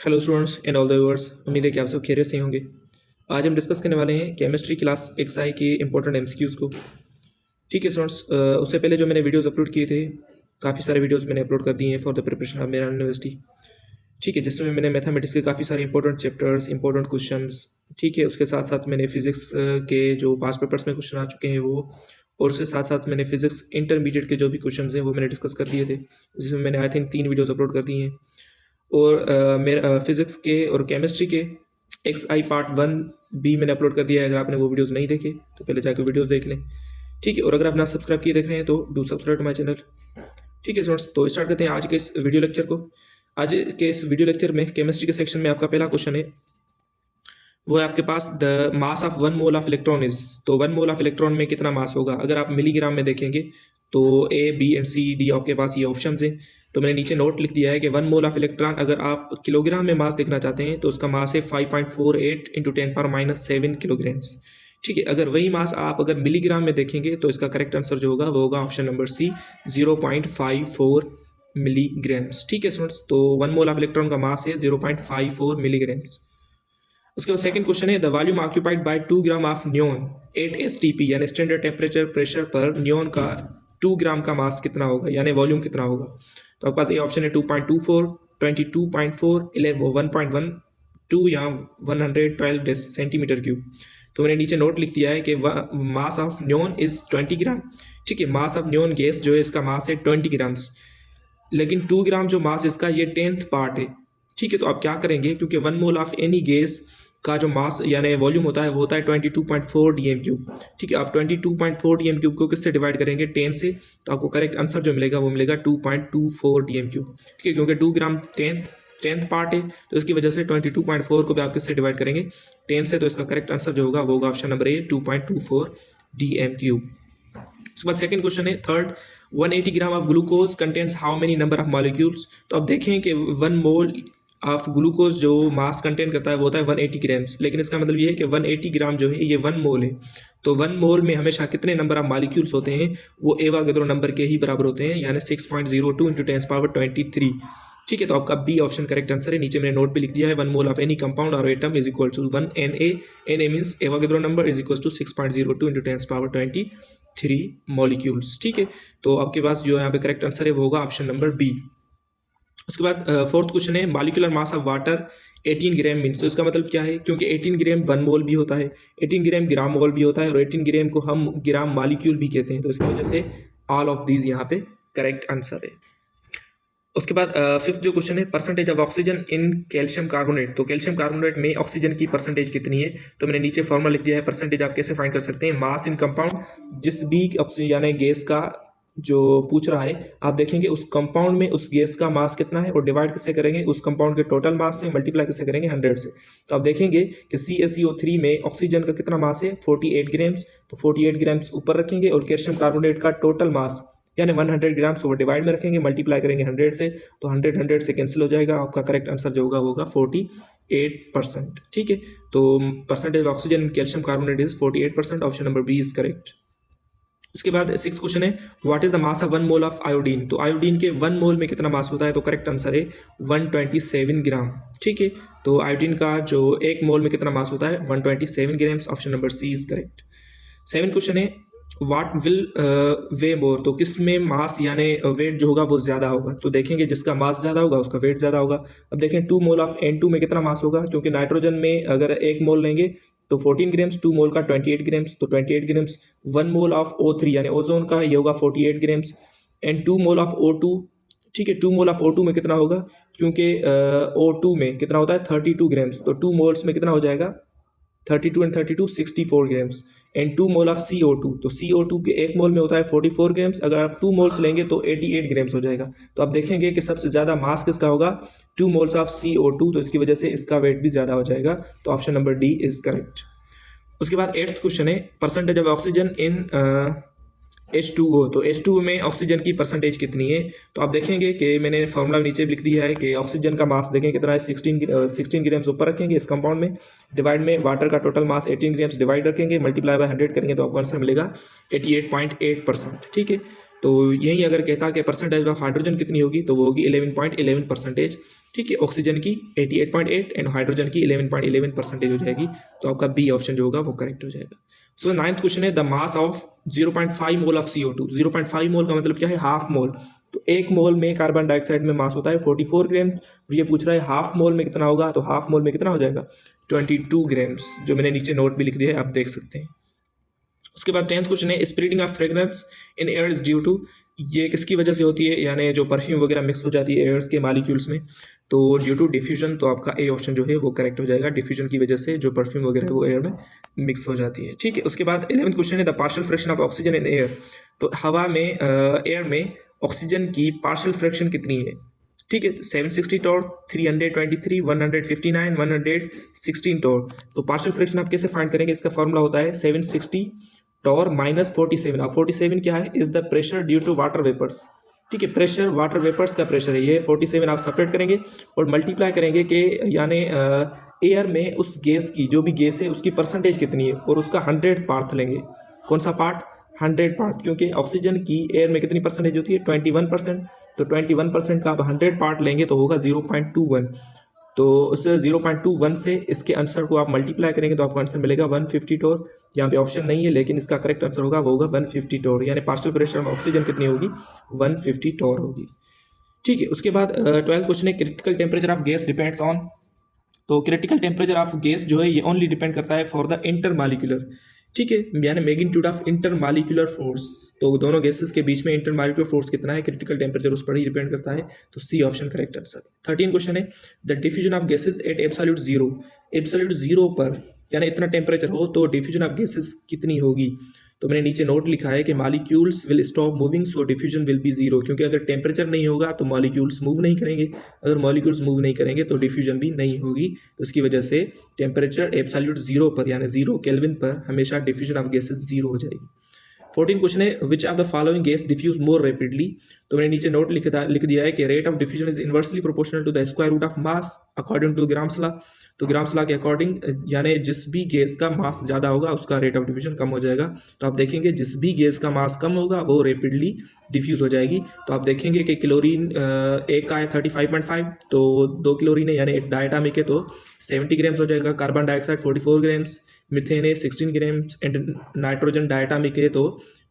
Hello students and all the viewers, उम्मीद है कि आप सब खैरियत से होंगे। आज हम डिस्कस करने वाले हैं केमिस्ट्री क्लास एक्सआई के इंपॉर्टेंट एमसीक्यूज़ को। ठीक है स्टूडेंट्स, उससे पहले जो मैंने वीडियोस अपलोड किए थे, काफ़ी सारे वीडियोस मैंने अपलोड कर दिए हैं फॉर द प्रिपरेशन ऑफ मेरा यूनिवर्सिटी। ठीक है, जिसमें मैंने मैथमेटिक्स के काफ़ी सारे इंपॉर्टेंट चैप्टर्स, इंपॉर्टेंट क्वेश्चंस, ठीक है, उसके साथ साथ मैंने फिजिक्स के जो पास पेपर्स में क्वेश्चन आ चुके हैं वो, और उसके साथ साथ मैंने फिजिक्स इंटरमीडिएट के जो भी क्वेश्चन हैं वो मैंने डिस्कस कर दिए थे, जिसमें मैंने आई थिंक 3 वीडियोज़ अपलोड कर दिए हैं। और मेरा फिज़िक्स के और केमिस्ट्री के XI पार्ट 1 भी मैंने अपलोड कर दिया है। अगर आपने वो वीडियोस नहीं देखे तो पहले जाकर वीडियोस देख लें। ठीक है, और अगर आप ना सब्सक्राइब किए देख रहे हैं तो do subscribe to my channel. ठीक है स्टूडेंट्स, तो स्टार्ट करते हैं आज के इस वीडियो लेक्चर को। आज के इस वीडियो लेक्चर में केमिस्ट्री के सेक्शन में आपका पहला क्वेश्चन है, वो है आपके पास the mass of 1 mole of electron is. तो 1 मोल ऑफ इलेक्ट्रॉन में कितना मास होगा? अगर आप मिलीग्राम में देखेंगे तो A, B and C, D आपके पास ये ऑप्शन हैं। तो मैंने नीचे नोट लिख दिया है कि 1 मोल ऑफ इलेक्ट्रॉन अगर आप किलोग्राम में मास देखना चाहते हैं तो उसका मास है 5.48 इंटू 10⁻⁷ किलोग्राम्स। ठीक है, अगर वही मास आप अगर मिलीग्राम में देखेंगे तो इसका करेक्ट आंसर जो होगा वो होगा ऑप्शन नंबर C, 0.54 मिलीग्राम्स। ठीक है स्टूडेंट्स, तो 1 मोल ऑफ इलेक्ट्रॉन का मास है 0.54 मिलीग्राम्स। उसके बाद सेकंड क्वेश्चन है, the volume occupied by 2 gram of neon at STP यानी स्टैंडर्ड टेम्परेचर प्रेशर पर नियोन का 2 ग्राम का मास कितना होगा, यानी वॉल्यूम कितना होगा? तो आपके पास ये ऑप्शन है 2.24, 22.4, 1.12 या 112 सेंटीमीटर क्यूब। तो मैंने नीचे नोट लिख दिया है कि मास ऑफ नियोन इज 20 ग्राम। ठीक है, मास ऑफ नियोन गैस जो है इसका मास है 20 ग्राम्स, लेकिन 2 ग्राम जो मास इसका ये 10th पार्ट है। ठीक है, तो आप क्या करेंगे, क्योंकि 1 मोल ऑफ एनी गैस का जो मास यानी वॉल्यूम होता है वो होता है 22.4 dm3। ठीक है, आप 22.4 dm3 को किससे डिवाइड करेंगे? 10 से, तो आपको करेक्ट आंसर जो मिलेगा वो मिलेगा 2.24 dm3। ठीक है, क्योंकि 2 ग्राम 10th पार्ट है तो इसकी वजह से 22.4 को भी आप किससे डिवाइड करेंगे? 10 से। तो इसका करेक्ट आंसर जो होगा वो होगा ऑप्शन नंबर A, 2.24 dm3। उसके बाद सेकंड क्वेश्चन है third, 180 gram of glucose contains how many number of molecules. तो अब देखें कि 1 मोल ऑफ ग्लूकोज जो मास कंटेन करता है वो होता है 180 ग्राम्स, लेकिन इसका मतलब ये है कि 180 ग्राम जो है ये 1 मोल है। तो 1 मोल में हमेशा कितने नंबर ऑफ मॉलिक्यूल्स होते हैं? वो एवोगाड्रो नंबर के ही बराबर होते हैं, यानी 6.02 इंटू 10⁻23। ठीक है, तो आपका बी ऑप्शन करेक्ट आंसर है। नीचे मैंने नोट भी लिख दिया है, 1 मोल ऑफ एनी कंपाउंड और atom is equal to 1 Na। Na means Avogadro number is equal to 6.02 into 10⁻23 molecules. ठीक है, तो आपके पास जो यहाँ पे करेक्ट आंसर है वो होगा ऑप्शन नंबर बी। उसके बाद फोर्थ क्वेश्चन है, molecular mass of water 18 gram means. तो इसका मतलब क्या है? क्योंकि 18 ग्राम 1 मोल भी होता है, 18 ग्राम ग्राम मोल भी होता है, और 18 ग्राम को हम ग्राम मॉलिक्यूल भी कहते हैं, तो इसकी वजह से ऑल ऑफ दीज यहाँ पे करेक्ट आंसर है। उसके बाद फिफ्थ जो क्वेश्चन है, percentage of oxygen in calcium carbonate. तो कैल्शियम कार्बोनेट में ऑक्सीजन की परसेंटेज कितनी है? तो मैंने नीचे फॉर्मूला लिख दिया है। परसेंटेज आप कैसे फाइंड कर सकते हैं? मास इन कंपाउंड, जिस भी ऑक्सीजन यानी गैस का जो पूछ रहा है, आप देखेंगे उस कंपाउंड में उस गैस का मास कितना है और डिवाइड किससे करेंगे? उस कंपाउंड के टोटल मास से मल्टीप्लाई किससे करेंगे? 100 से। तो आप देखेंगे कि CaCO3 में ऑक्सीजन का कितना मास है? 48 ग्राम्स। तो 48 ग्राम्स ऊपर रखेंगे और कैल्शियम कार्बोनेट का टोटल मास यानी 100 ग्राम्स वो डिवाइड में रखेंगे, मल्टीप्लाई करेंगे 100 से, तो 100 से कैंसिल हो जाएगा। आपका करेक्ट आंसर जो होगा 48%। ठीक है, तो percentage oxygen in calcium carbonate is 48%। Option number B is correct. उसके बाद सिक्स क्वेश्चन है, what is the mass of 1 mole of iodine. तो आयोडीन के 1 मोल में कितना मास होता है? तो करेक्ट आंसर है 127 ग्राम। ठीक है, तो आयोडीन का जो 1 मोल में कितना मास होता है? 127 grams. Option number C is correct. Seven question है, वाट विल वे मोर। तो किस में मास यानी वेट जो होगा वो ज़्यादा होगा? तो देखेंगे जिसका मास ज़्यादा होगा उसका वेट ज़्यादा होगा। अब देखें 2 मोल ऑफ N2 में कितना मास होगा, क्योंकि नाइट्रोजन में अगर 1 मोल लेंगे तो 14 ग्राम्स, 2 मोल का 28 ग्राम्स, तो 28 ग्राम्स। 1 मोल ऑफ O3 यानी ओजोन का ये होगा 48 grams, and 2 mole of O2। ठीक है, 2 मोल ऑफ O2 में कितना होगा, क्योंकि O2 में कितना होता है 32 ग्राम्स, तो 2 मोल्स में कितना हो जाएगा 32 and 32 64 grams, and 2 mole of CO2। तो CO2 के 1 मोल में होता है 44 ग्राम्स, अगर आप 2 मोल्स लेंगे तो 88 ग्राम्स हो जाएगा। तो आप देखेंगे कि सबसे ज़्यादा मास किसका होगा? 2 मोल्स ऑफ CO2, तो इसकी वजह से इसका वेट भी ज़्यादा हो जाएगा। तो option number D is correct. उसके बाद 8th क्वेश्चन है, percentage of oxygen in H2O, तो H2O में ऑक्सीजन की परसेंटेज कितनी है? तो आप देखेंगे कि मैंने फॉर्मूला नीचे भी लिख दिया है कि ऑक्सीजन का मास देखें कितना है, 16 ग्राम्स ऊपर रखेंगे इस कंपाउंड में, डिवाइड में वाटर का टोटल मास 18 ग्राम्स डिवाइड रखेंगे, मल्टीप्लाई बाय 100 करेंगे तो आपको आंसर मिलेगा 88.8%। ठीक है, तो यही अगर कहता कि परसेंटेज ऑफ हाइड्रोजन कितनी होगी तो वो होगी 11.11%। ठीक है, ऑक्सीजन की 88.8 एंड हाइड्रोजन की 11.11% हो जाएगी, तो आपका बी ऑप्शन जो होगा वो करेक्ट हो जाएगा। सो नाइन्थ क्वेश्चन है the mass of 0.5 mole of CO2। 0.5 मोल का मतलब क्या है? Half mole. तो एक मोल में कार्बन डाइऑक्साइड में मास होता है 44 ग्राम। ये पूछ रहा है हाफ मोल में कितना होगा, तो हाफ मोल में कितना हो जाएगा 22 ग्राम्स, जो मैंने नीचे नोट भी लिख दिया है, आप देख सकते हैं। उसके बाद 10th क्वेश्चन है spreading of fragrance in air is due to. ये किसकी वजह से होती है, यानी जो परफ्यूम वगैरह मिक्स हो जाती है एयर्स के मॉलिक्यूल्स में, तो ड्यू टू डिफ्यूजन, तो आपका ए ऑप्शन जो है वो करेक्ट हो जाएगा। डिफ्यूजन की वजह से जो परफ्यूम वगैरह है वो एयर में मिक्स हो जाती है। ठीक है, उसके बाद 11th क्वेश्चन है the partial fraction of oxygen in air. तो हवा में एयर में ऑक्सीजन की पार्शियल फ्रैक्शन कितनी है? ठीक है, 760 टॉर, 323, 159, 116 टॉर। तो पार्शियल फ्रैक्शन आप कैसे फाइंड करेंगे? इसका फॉर्मूला होता है 760 टॉर माइनस 47। अब 47 क्या है? Is the pressure due to water vapours. ठीक है, प्रेशर वाटर वेपर्स का प्रेशर है ये। 47 आप सेपरेट करेंगे और मल्टीप्लाई करेंगे कि यानी एयर में उस गैस की, जो भी गैस है उसकी परसेंटेज कितनी है, और उसका 100 पार्ट लेंगे। कौन सा पार्ट? 100 पार्ट, क्योंकि ऑक्सीजन की एयर में कितनी परसेंटेज होती है? 21%। तो 21% का आप 100 पार्ट लेंगे तो होगा 0.21। तो उस 0.21 से इसके आंसर को आप मल्टीप्लाई करेंगे तो आपको आंसर मिलेगा 150 टोर। यहाँ पे ऑप्शन नहीं है, लेकिन इसका करेक्ट आंसर होगा वो होगा 150 टोर, यानी पार्शियल प्रेशर में ऑक्सीजन कितनी होगी? 150 टोर होगी। ठीक है, उसके बाद 12th क्वेश्चन है critical temperature of gas depends on. तो क्रिटिकल टेम्परेचर ऑफ गैस जो है ये ओनली डिपेंड करता है फॉर द इंटर मालिक्यूलर। ठीक है, यानी magnitude of inter molecular force. तो दोनों गैसेस के बीच में इंटर मालिक्यूलर फोर्स कितना है, क्रिटिकल टेम्परेचर उस पर ही डिपेंड करता है। तो C option correct answer. 13 question है the diffusion of gases at absolute zero. Absolute zero पर यानी इतना टेम्परेचर हो तो डिफ्यूजन ऑफ गैसेस कितनी होगी? तो मैंने नीचे नोट लिखा है कि molecules will stop moving so diffusion will be zero, क्योंकि अगर टेम्परेचर नहीं होगा तो मॉलिक्यूल्स मूव नहीं करेंगे, अगर मॉलिक्यूल्स मूव नहीं करेंगे तो डिफ्यूजन भी नहीं होगी। तो इसकी वजह से टेम्परेचर एब्सोल्यूट जीरो पर यानी 0 केल्विन पर हमेशा डिफ्यूजन ऑफ गैसेस जीरो हो जाएगी। 14 क्वेश्चन है which of the following gas diffuse more rapidly. तो मैंने नीचे नोट लिख दिया है कि rate of diffusion is inversely proportional to the square root of mass according to Graham's law. तो ग्राम्स लॉ के अकॉर्डिंग यानी जिस भी गैस का मास ज़्यादा होगा उसका रेट ऑफ डिफ्यूजन कम हो जाएगा। तो आप देखेंगे जिस भी गैस का मास कम होगा वो रैपिडली डिफ्यूज हो जाएगी। तो आप देखेंगे कि क्लोरीन एक का है 35.5, तो 2 क्लोरीन है यानी डायटामिक है तो 70 ग्राम्स हो जाएगा। कार्बन डाइऑक्साइड 44 ग्राम्स, मिथेन है 16 ग्राम्स एंड नाइट्रोजन डायटामिक है तो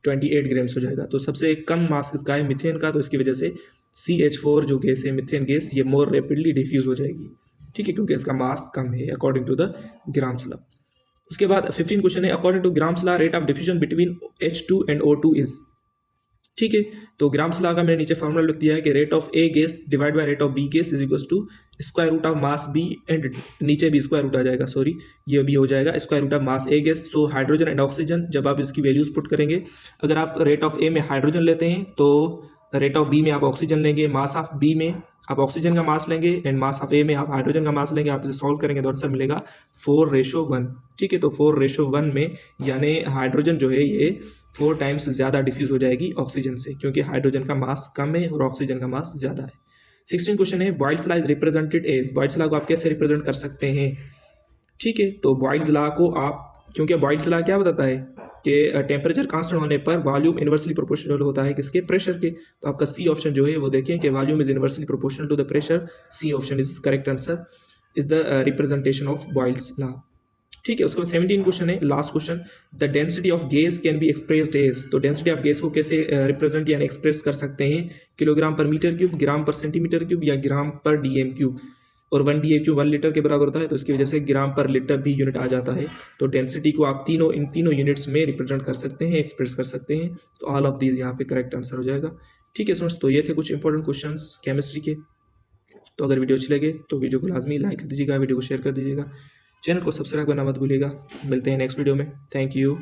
28 ग्राम्स हो जाएगा। तो सबसे कम मास किसका है? मिथेन का। तो इसकी वजह से CH4 जो गैस है मिथेन गैस ये मोर रैपिडली डिफ्यूज हो जाएगी। ठीक है, क्योंकि इसका मास कम है according to the Graham's law. उसके बाद 15 क्वेश्चन है according to Graham's law rate of diffusion between H2 and O2 is. ठीक है, तो ग्राम्स लॉ का मैंने नीचे फॉर्मूला लिख दिया है कि rate of A gas divide by rate of B gas is equal to square root of mass B and नीचे भी स्क्वायर रूट आ जाएगा, सॉरी ये भी हो जाएगा square root of mass A gas. So hydrogen and oxygen जब आप इसकी वैल्यूज पुट करेंगे, अगर आप रेट ऑफ ए में हाइड्रोजन लेते हैं तो रेट ऑफ बी में आप ऑक्सीजन लेंगे, मास ऑफ बी में आप ऑक्सीजन का मास लेंगे एंड मास ऑफ ए में आप हाइड्रोजन का मास लेंगे। आप इसे सॉल्व करेंगे तो आंसर मिलेगा 4:1। ठीक है, तो 4:1 में यानी हाइड्रोजन जो है ये 4 टाइम्स ज़्यादा डिफ्यूज हो जाएगी ऑक्सीजन से, क्योंकि हाइड्रोजन का मास कम है और ऑक्सीजन का मास ज़्यादा है। 16 क्वेश्चन है Boyle's law is represented as. Boyle's law को आप कैसे रिप्रेजेंट कर सकते हैं? ठीक है, तो बॉयल्स लॉ को आप, क्योंकि बॉयल्स लॉ क्या बताता है कि टेम्परेचर कांस्टेंट होने पर वॉल्यूम इनवर्सली प्रोपोर्शनल होता है किसके? प्रेशर के। तो आपका सी ऑप्शन जो है वो देखें कि volume is inversely proportional to the pressure. C option is correct answer, is the representation of Boyle's law. ठीक है, उसके बाद 17 क्वेश्चन है last question the density of gas can be expressed as. तो डेंसिटी ऑफ गैस को कैसे represent यानी express कर सकते हैं? किलोग्राम पर मीटर क्यूब, ग्राम पर सेंटीमीटर क्यूब या ग्राम पर DM क्यूब। और 1 DM क्यूब 1 लीटर के बराबर होता है, तो इसकी वजह से ग्राम पर लीटर भी यूनिट आ जाता है। तो डेंसिटी को आप इन तीनों यूनिट्स में रिप्रेजेंट कर सकते हैं, एक्सप्रेस कर सकते हैं। तो ऑल ऑफ दीज यहाँ पे करेक्ट आंसर हो जाएगा। ठीक है स्टूडेंट्स, तो ये थे कुछ इंपॉर्टेंट क्वेश्चन केमिस्ट्री के। तो अगर वीडियो अच्छी लगे तो वीडियो को लाजमी लाइक कर दीजिएगा, वीडियो को शेयर कर दीजिएगा, चैनल को सब्सक्राइब करना मत भूलिएगा। मिलते हैं नेक्स्ट वीडियो में। Thank you.